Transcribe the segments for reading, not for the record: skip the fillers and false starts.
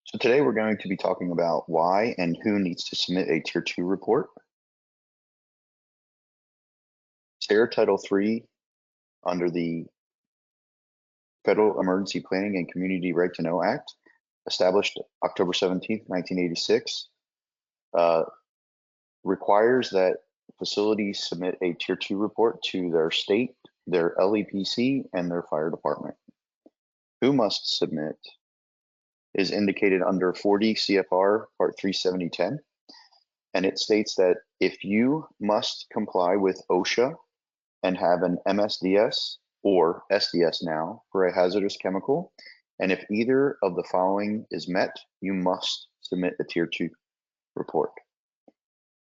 So today we're going to be talking about why and who needs to submit a Tier 2 report. SARE Title III under the Federal Emergency Planning and Community Right to Know Act, established October 17th, 1986, requires that facilities submit a Tier 2 report to their state, their LEPC, and their fire department. Who must submit is indicated under 40 CFR Part 37010. And it states that if you must comply with OSHA and have an MSDS or SDS now for a hazardous chemical, and if either of the following is met, you must submit a Tier 2 report.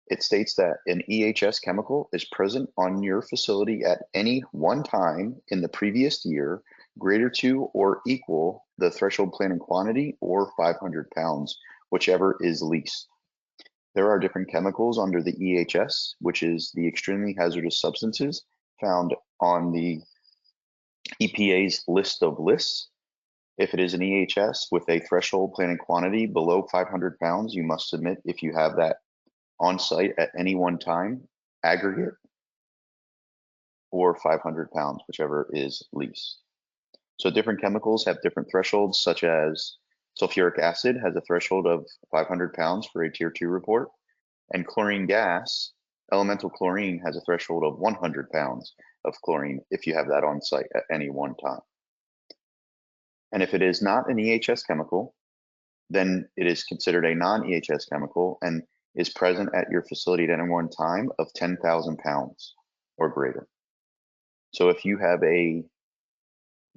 It states that an EHS chemical is present on your facility at any one time in the previous year, greater to or equal the threshold planning quantity or 500 pounds, whichever is least. There are different chemicals under the EHS, which is the extremely hazardous substances found on the EPA's list of lists. If it is an EHS with a threshold planning quantity below 500 pounds, you must submit if you have that on site at any one time, aggregate, or 500 pounds, whichever is least. So different chemicals have different thresholds, such as sulfuric acid has a threshold of 500 pounds for a Tier 2 report, and chlorine gas, elemental chlorine, has a threshold of 100 pounds of chlorine if you have that on site at any one time. And if it is not an EHS chemical, then it is considered a non-EHS chemical and is present at your facility at any one time of 10,000 pounds or greater. So if you have a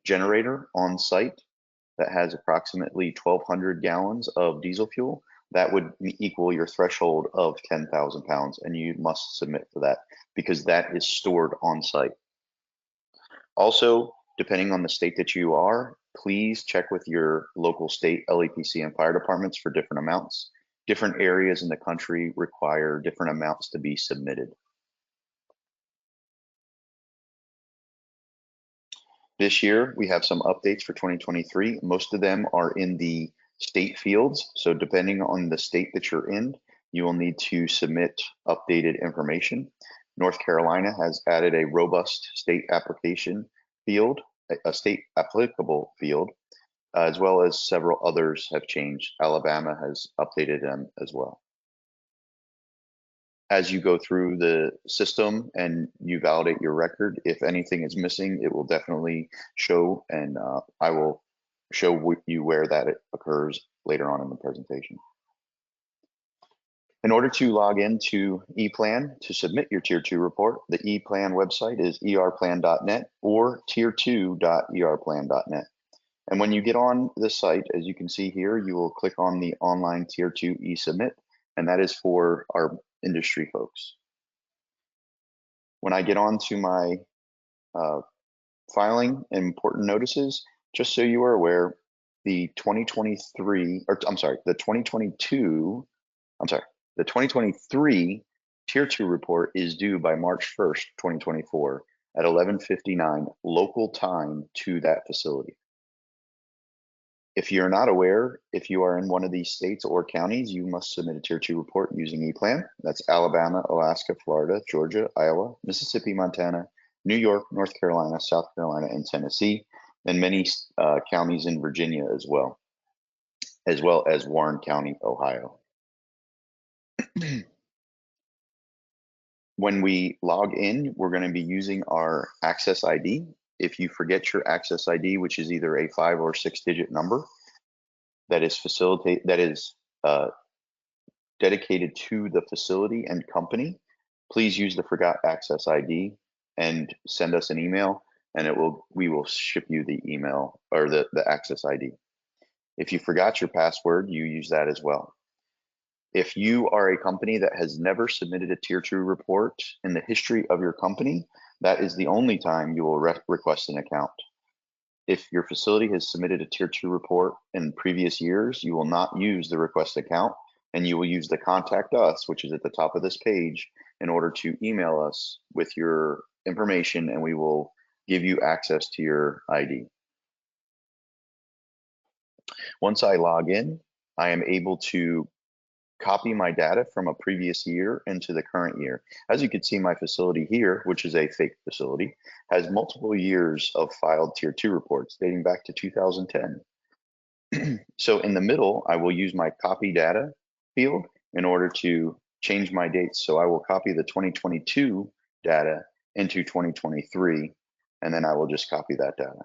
generator on site that has approximately 1,200 gallons of diesel fuel, that would equal your threshold of 10,000 pounds, and you must submit for that because that is stored on site. Also, depending on the state that you are, please check with your local state LEPC and fire departments for different amounts. Different areas in the country require different amounts to be submitted. This year, we have some updates for 2023. Most of them are in the state fields. So depending on the state that you're in, you will need to submit updated information. North Carolina has added a robust state application field, a state applicable field, as well as several others have changed. Alabama has updated them as well. As you go through the system and you validate your record, if anything is missing, it will definitely show, and I will show you where that occurs later on in the presentation. In order to log into ePlan to submit your Tier 2 report, the ePlan website is erplan.net or tier2.erplan.net. And when you get on the site, as you can see here, you will click on the online Tier 2 eSubmit, and that is for our industry folks. When I get on to my filing and important notices, just so you are aware, the 2023 Tier 2 report is due by March 1st, 2024 at 11:59 local time to that facility. If you're not aware, if you are in one of these states or counties, you must submit a Tier 2 report using ePlan. That's Alabama, Alaska, Florida, Georgia, Iowa, Mississippi, Montana, New York, North Carolina, South Carolina, and Tennessee, and many counties in Virginia as well as Warren County, Ohio. When we log in, we're going to be using our Access ID. If you forget your Access ID, which is either a 5 or 6-digit number that is dedicated to the facility and company, please use the Forgot Access ID and send us an email, and we will ship you the email or the Access ID. If you forgot your password, you use that as well. If you are a company that has never submitted a Tier 2 report in the history of your company, that is the only time you will request an account. If your facility has submitted a Tier 2 report in previous years, you will not use the request account, and you will use the Contact Us, which is at the top of this page, in order to email us with your information, and we will give you access to your ID. Once I log in, I am able to copy my data from a previous year into the current year. As you can see, my facility here, which is a fake facility, has multiple years of filed tier 2 reports dating back to 2010. So in the middle, I will use my copy data field in order to change my dates. So I will copy the 2022 data into 2023, and then I will just copy that data.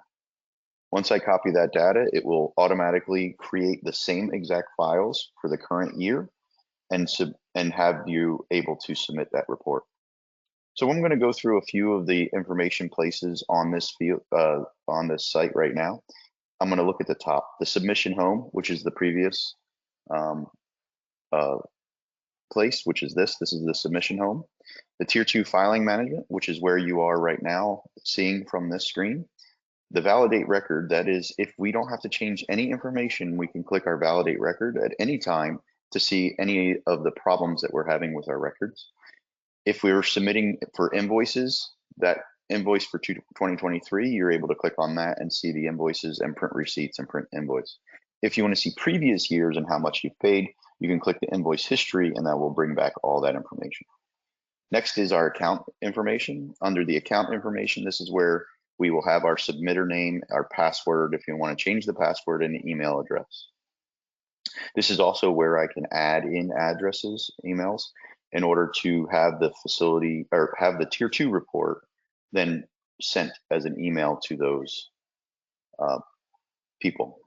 Once I copy that data, it will automatically create the same exact files for the current year and have you able to submit that report. So I'm going to go through a few of the information places on this field on this site right now. I'm going to look at the top, the submission home, which is the previous place, which is this. This is the submission home. The tier 2 filing management, which is where you are right now seeing from this screen. The validate record, that is, if we don't have to change any information, we can click our validate record at any time to see any of the problems that we're having with our records. If we were submitting for invoices, that invoice for 2023, you're able to click on that and see the invoices and print receipts and print invoice. If you want to see previous years and how much you've paid, you can click the invoice history and that will bring back all that information. Next is our account information. Under the account information, this is where we will have our submitter name, our password, if you want to change the password, and the email address. This is also where I can add in addresses, emails, in order to have the facility or have the tier 2 report then sent as an email to those people.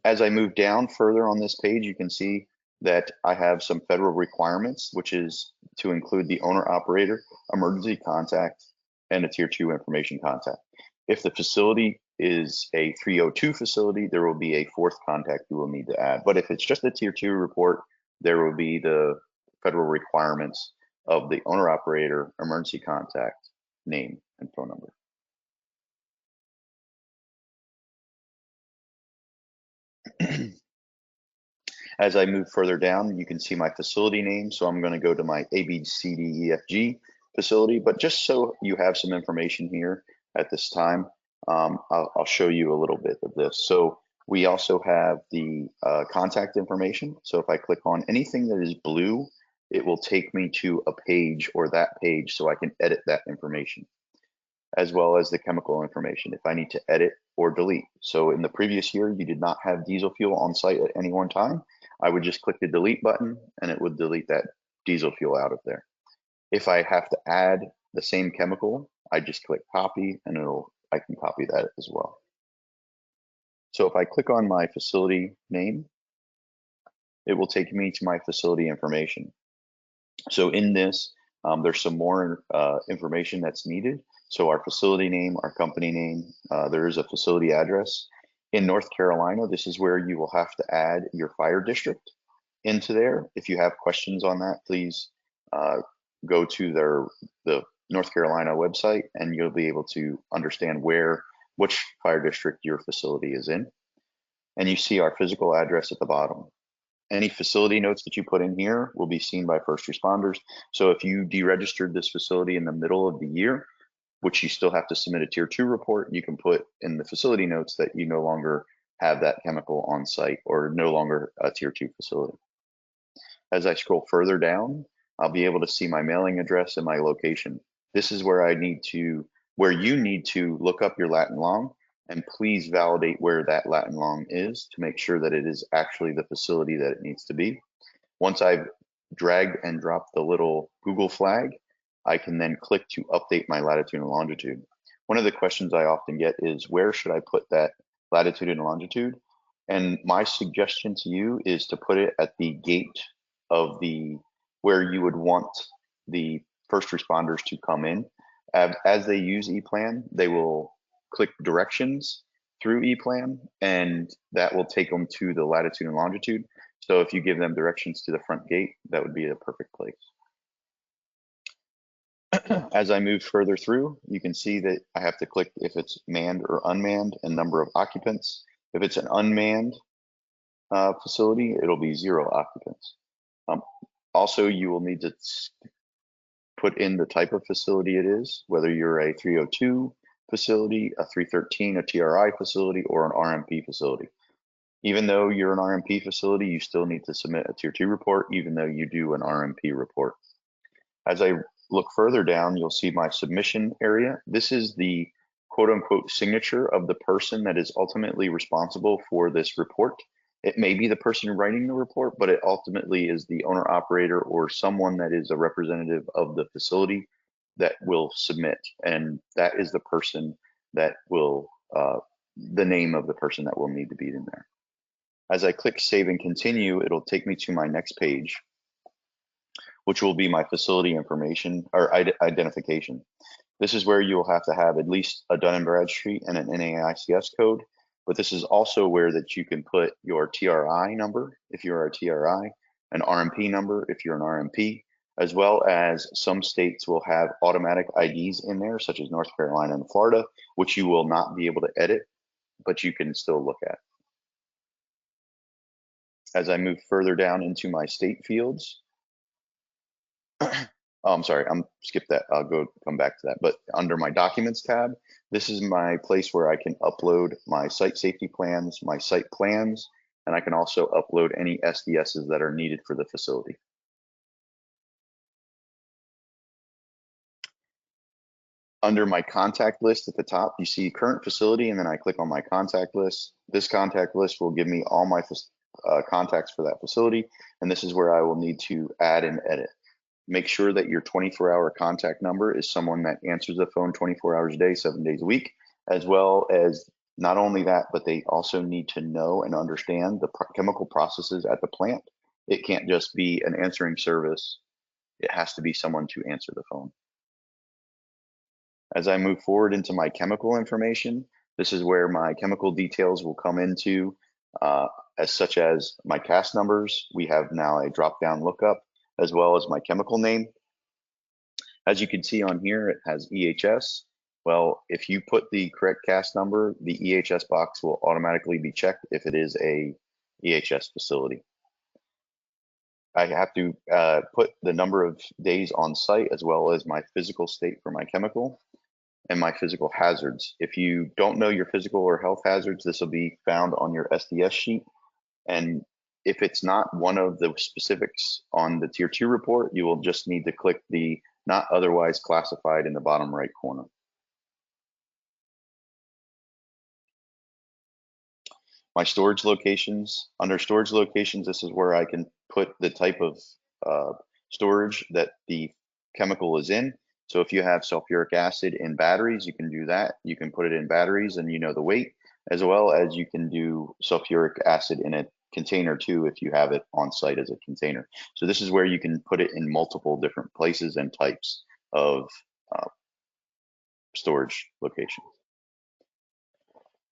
As I move down further on this page, you can see that I have some federal requirements, which is to include the owner operator, emergency contact, and a tier 2 information contact. If the facility is a 302 facility, there will be a 4th contact you will need to add. But if it's just a tier 2 report, there will be the federal requirements of the owner operator, emergency contact, name, and phone number. As I move further down, you can see my facility name. So I'm going to go to my ABCDEFG facility, but just so you have some information here at this time, I'll show you a little bit of this. So we also have the contact information. So if I click on anything that is blue, it will take me to a page or that page so I can edit that information, as well as the chemical information if I need to edit or delete. So in the previous year, you did not have diesel fuel on site at any one time. I would just click the delete button and it would delete that diesel fuel out of there. If I have to add the same chemical, I just click copy and I can copy that as well. So if I click on my facility name, it will take me to my facility information. So in this, there's some more information that's needed. So our facility name, our company name, there is a facility address. In North Carolina, this is where you will have to add your fire district into there. If you have questions on that, please go to the North Carolina website and you'll be able to understand which fire district your facility is in. And you see our physical address at the bottom. Any facility notes that you put in here will be seen by first responders. So if you deregistered this facility in the middle of the year, which you still have to submit a tier 2 report, you can put in the facility notes that you no longer have that chemical on site or no longer a tier 2 facility. As I scroll further down, I'll be able to see my mailing address and my location. This is where you need to look up your Latin long, and please validate where that Latin long is to make sure that it is actually the facility that it needs to be. Once I've dragged and dropped the little Google flag, I can then click to update my latitude and longitude. One of the questions I often get is, where should I put that latitude and longitude? And my suggestion to you is to put it at the gate of where you would want the first responders to come in. As they use ePlan, they will click directions through ePlan, and that will take them to the latitude and longitude. So if you give them directions to the front gate, that would be the perfect place. As I move further through, you can see that I have to click if it's manned or unmanned and number of occupants. If it's an unmanned facility, it'll be 0 occupants. Also, you will need to put in the type of facility it is, whether you're a 302 facility, a 313, a TRI facility, or an RMP facility. Even though you're an RMP facility, you still need to submit a Tier 2 report, even though you do an RMP report. As I look further down, you'll see my submission area. This is the quote unquote signature of the person that is ultimately responsible for this report. It may be the person writing the report, but it ultimately is the owner operator or someone that is a representative of the facility that will submit. And that is the person that will, the name of the person that will need to be in there. As I click save and continue, it'll take me to my next page, which will be my facility information or identification. This is where you will have to have at least a Dun & Bradstreet and an NAICS code, but this is also where that you can put your TRI number if you're a TRI, an RMP number if you're an RMP, as well as some states will have automatic IDs in there, such as North Carolina and Florida, which you will not be able to edit, but you can still look at. As I move further down into my state fields, oh, I'm sorry, skip that. I'll come back to that. But under my documents tab, this is my place where I can upload my site safety plans, my site plans, and I can also upload any SDSs that are needed for the facility. Under my contact list at the top, you see current facility, and then I click on my contact list. This contact list will give me all my contacts for that facility, and this is where I will need to add and edit. Make sure that your 24-hour contact number is someone that answers the phone 24 hours a day, 7 days a week, as well as not only that, but they also need to know and understand the chemical processes at the plant. It can't just be an answering service. It has to be someone to answer the phone. As I move forward into my chemical information, this is where my chemical details will come into, as such as my CAS numbers. We have now a drop-down lookup, as well as my chemical name. As you can see on here, it has EHS. Well, if you put the correct CAS number, the EHS box will automatically be checked if it is a EHS facility. I have to put the number of days on site, as well as my physical state for my chemical and my physical hazards. If you don't know your physical or health hazards, this will be found on your SDS sheet. And if it's not one of the specifics on the Tier 2 report, you will just need to click the not otherwise classified in the bottom right corner. My storage locations. Under storage locations, this is where I can put the type of storage that the chemical is in. So if you have sulfuric acid in batteries, you can do that. You can put it in batteries and you know the weight, as well as you can do sulfuric acid in a container too if you have it on site as a container. So this is where you can put it in multiple different places and types of storage locations.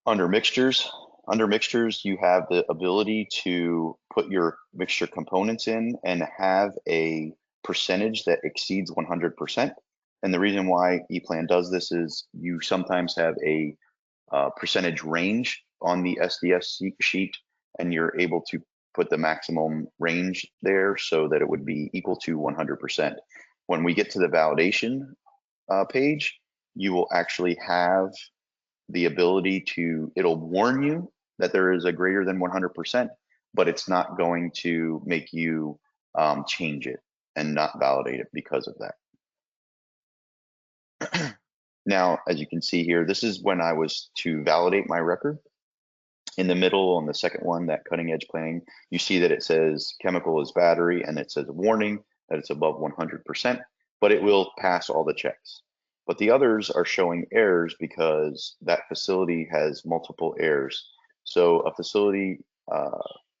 Under mixtures, you have the ability to put your mixture components in and have a percentage that exceeds 100%. And the reason why ePlan does this is you sometimes have a percentage range on the SDS sheet, and you're able to put the maximum range there so that it would be equal to 100%. When we get to the validation page, you will actually have the ability to, it'll warn you that there is a greater than 100%, but it's not going to make you change it and not validate it because of that. Now, as you can see here, this is when I was to validate my record. In the middle, on the second one, that cutting edge planning, you see that it says chemical is battery, and it says warning that it's above 100%, but it will pass all the checks. But the others are showing errors because that facility has multiple errors. So a facility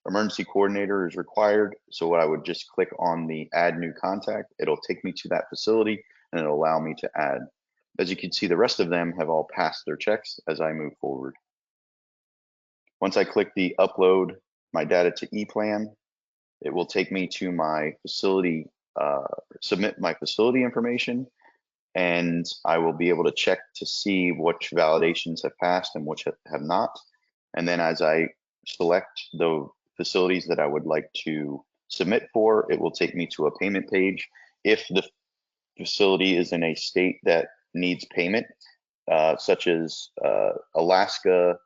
emergency coordinator is required. So what I would just click on the add new contact, it'll take me to that facility and it'll allow me to add. As you can see, the rest of them have all passed their checks as I move forward. Once I click the upload my data to ePlan, it will take me to my facility, submit my facility information, and I will be able to check to see which validations have passed and which have not. And then as I select the facilities that I would like to submit for, it will take me to a payment page. If the facility is in a state that needs payment, such as Alaska,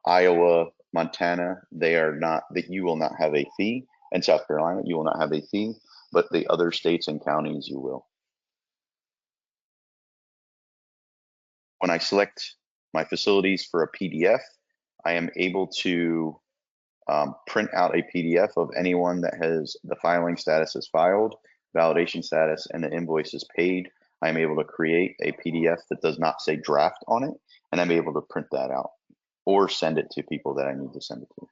Iowa, Montana, they are not, that you will not have a fee. And South Carolina, you will not have a fee, but the other states and counties you will. When I select my facilities for a PDF, I am able to print out a PDF of anyone that has the filing status is filed, validation status, and the invoice is paid. I'm able to create a PDF that does not say draft on it, and I'm able to print that out or send it to people that I need to send it to.